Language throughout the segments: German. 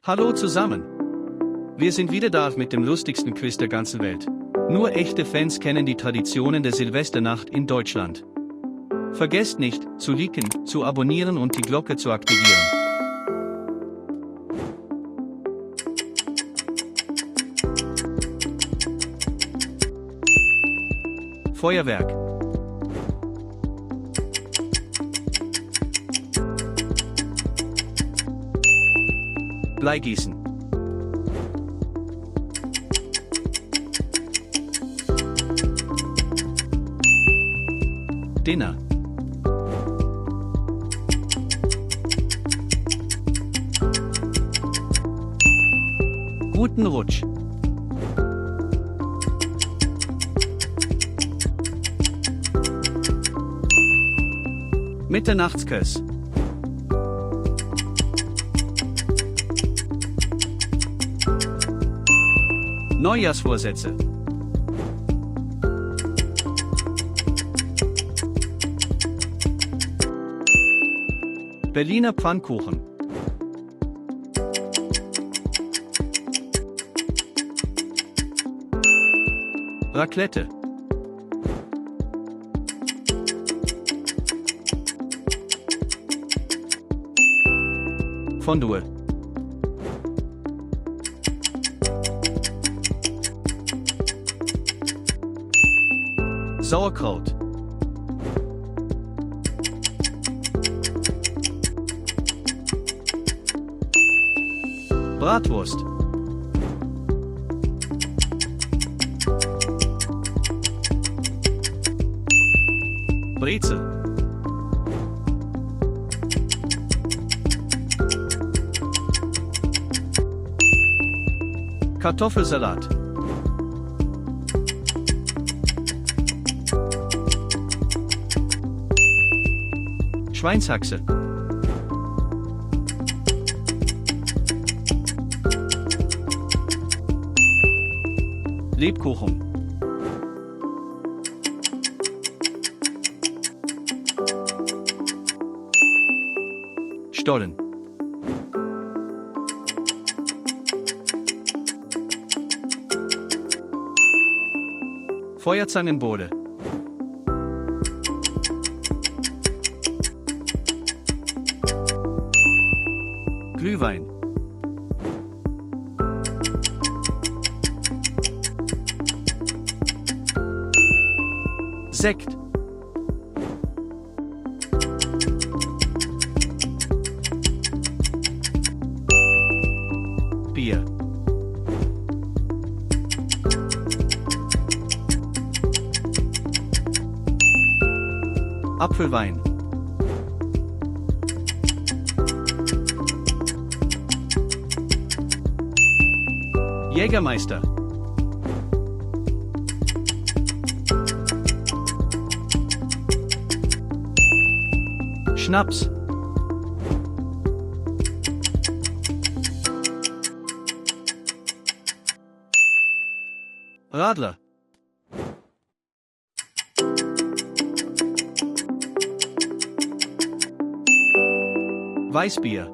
Hallo zusammen! Wir sind wieder da mit dem lustigsten Quiz der ganzen Welt. Nur echte Fans kennen die Traditionen der Silvesternacht in Deutschland. Vergesst nicht, zu liken, zu abonnieren und die Glocke zu aktivieren. Feuerwerk. Bleigießen. Dinner. Guten Rutsch. Mitternachtskuss. Neujahrsvorsätze. Berliner Pfannkuchen. Raclette. Fondue. Sauerkraut. Bratwurst. Brezel. Kartoffelsalat. Schweinshaxe. Lebkuchen. Stollen. Feuerzangenbowle. Glühwein. Sekt. Bier. Apfelwein. Jägermeister. Schnaps. Radler. Weißbier.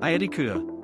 Eierlikör.